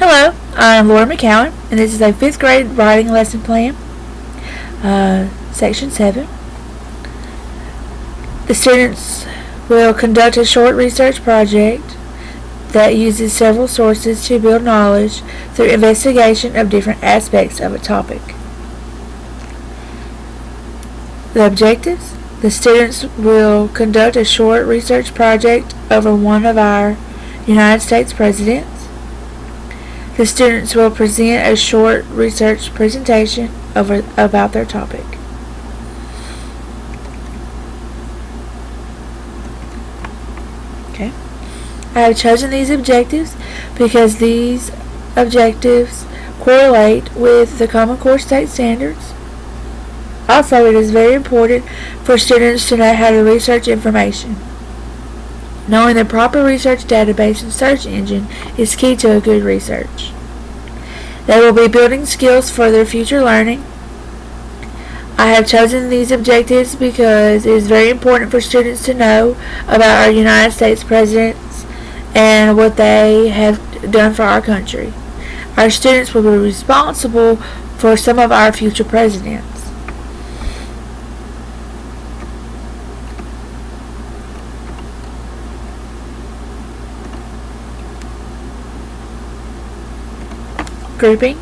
Hello, I'm Laura McCowan, and this is a 5th grade writing lesson plan, Section 7. The students will conduct a short research project that uses several sources to build knowledge through investigation of different aspects of a topic. The objectives: the students will conduct a short research project over one of our United States presidents. The students will present a short research presentation about their topic. Okay. I have chosen these objectives because these objectives correlate with the Common Core state standards. Also, it is very important for students to know how to research information. Knowing the proper research database and search engine is key to a good research. They will be building skills for their future learning. I have chosen these objectives because it is very important for students to know about our United States presidents and what they have done for our country. Our students will be responsible for some of our future presidents. Grouping.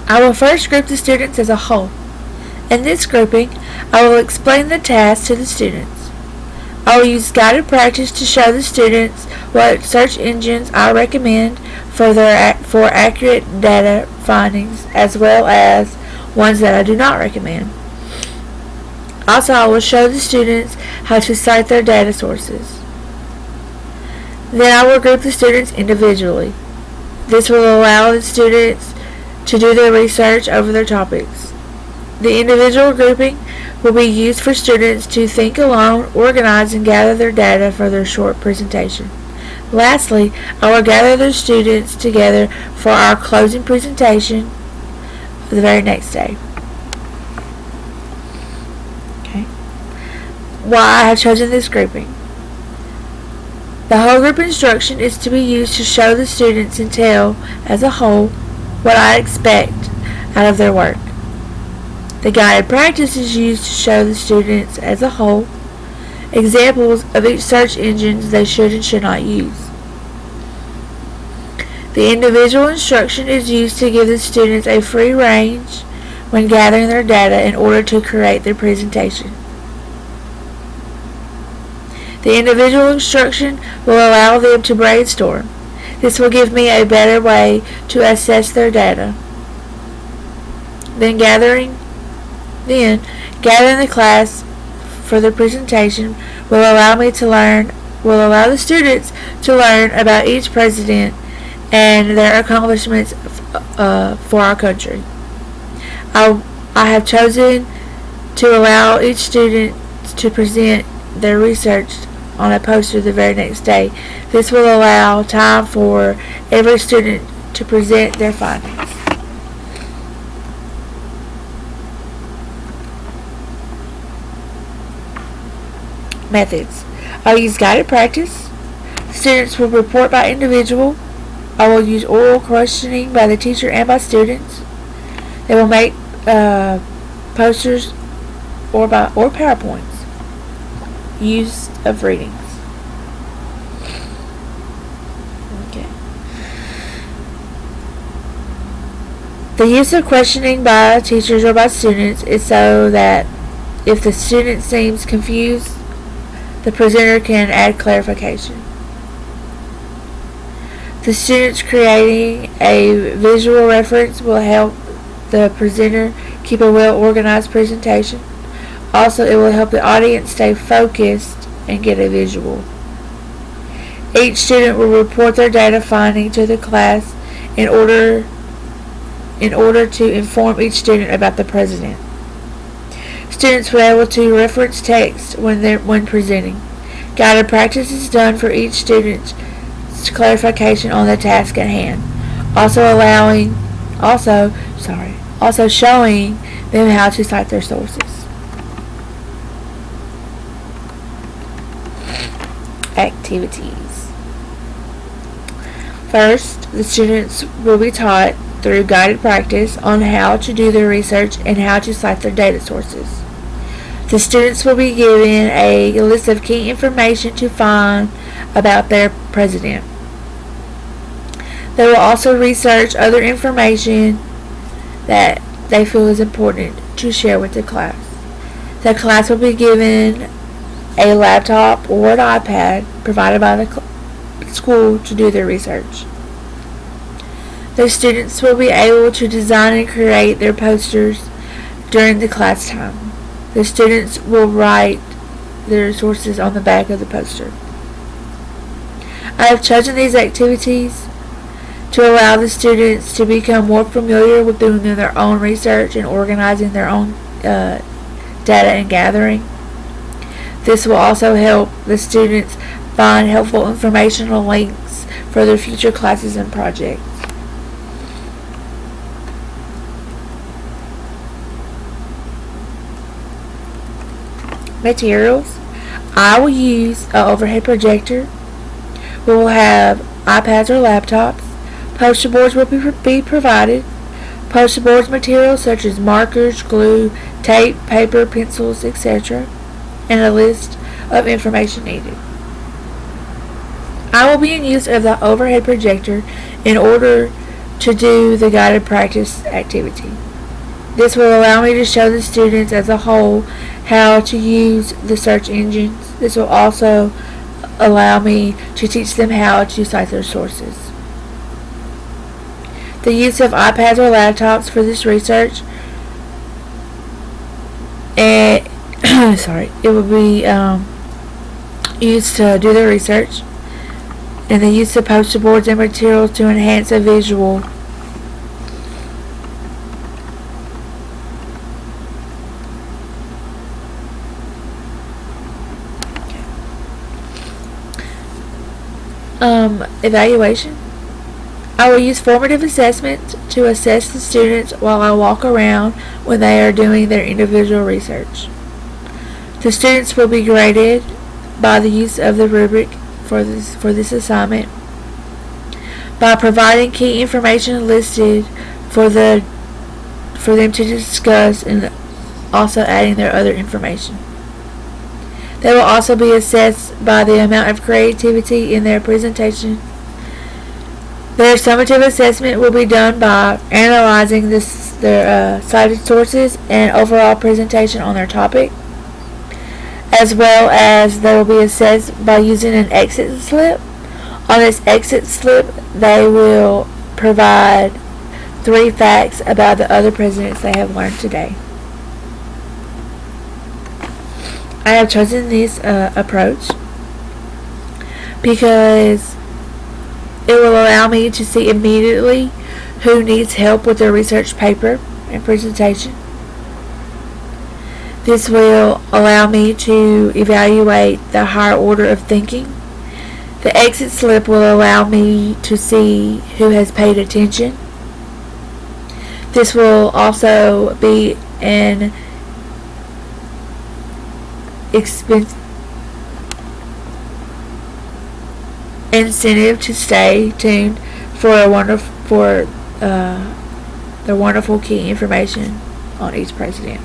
I will first group the students as a whole. In this grouping, I will explain the task to the students. I will use guided practice to show the students what search engines I recommend for accurate data findings, as well as ones that I do not recommend. Also, I will show the students how to cite their data sources. Then I will group the students individually. This will allow the students to do their research over their topics. The individual grouping will be used for students to think alone, organize, and gather their data for their short presentation. Lastly, I will gather the students together for our closing presentation the very next day. Okay. Why I have chosen this grouping. The whole group instruction is to be used to show the students and tell, as a whole, what I expect out of their work. The guided practice is used to show the students, as a whole, examples of each search engines they should and should not use. The individual instruction is used to give the students a free range when gathering their data in order to create their presentation. The individual instruction will allow them to brainstorm. This will give me a better way to assess their data. Then gathering the class for the presentation will allow the students to learn about each president and their accomplishments for our country. I have chosen to allow each student to present their research on a poster the very next day. This will allow time for every student to present their findings. Methods. I'll use guided practice. Students will report by individual. I will use oral questioning by the teacher and by students. They will make posters or PowerPoints. Use of readings. Okay. The use of questioning by teachers or by students is so that if the student seems confused, the presenter can add clarification. The students creating a visual reference will help the presenter keep a well-organized presentation. Also, it will help the audience stay focused and get a visual. Each student will report their data finding to the class in order to inform each student about the president. Students will be able to reference text when presenting. Guided practice is done for each student's clarification on the task at hand. Also showing them how to cite their sources. Activities. First, the students will be taught through guided practice on how to do their research and how to cite their data sources. The students will be given a list of key information to find about their president. They will also research other information that they feel is important to share with the class. The class will be given a laptop or an iPad provided by the school to do their research. The students will be able to design and create their posters during the class time. The students will write their sources on the back of the poster. I have chosen these activities to allow the students to become more familiar with doing their own research and organizing their own data and gathering. This will also help the students find helpful informational links for their future classes and projects. Materials. I will use an overhead projector. We will have iPads or laptops. Poster boards will be provided. Poster boards materials such as markers, glue, tape, paper, pencils, etc. and a list of information needed. I will be in use of the overhead projector in order to do the guided practice activity. This will allow me to show the students as a whole how to use the search engines. This will also allow me to teach them how to cite their sources. The use of iPads or laptops for this research, it will be used to do the research, and the use of poster boards and materials to enhance a visual. Evaluation. I will use formative assessment to assess the students while I walk around when they are doing their individual research. The students will be graded by the use of the rubric for this assignment by providing key information listed for them to discuss and also adding their other information. They will also be assessed by the amount of creativity in their presentation. Their summative assessment will be done by analyzing their cited sources and overall presentation on their topic, as well as they will be assessed by using an exit slip. On this exit slip, they will provide 3 facts about the other presidents they have learned today. I have chosen this approach because it will allow me to see immediately who needs help with their research paper and presentation. This will allow me to evaluate the higher order of thinking. The exit slip will allow me to see who has paid attention. This will also be an incentive to stay tuned for the wonderful key information on each president.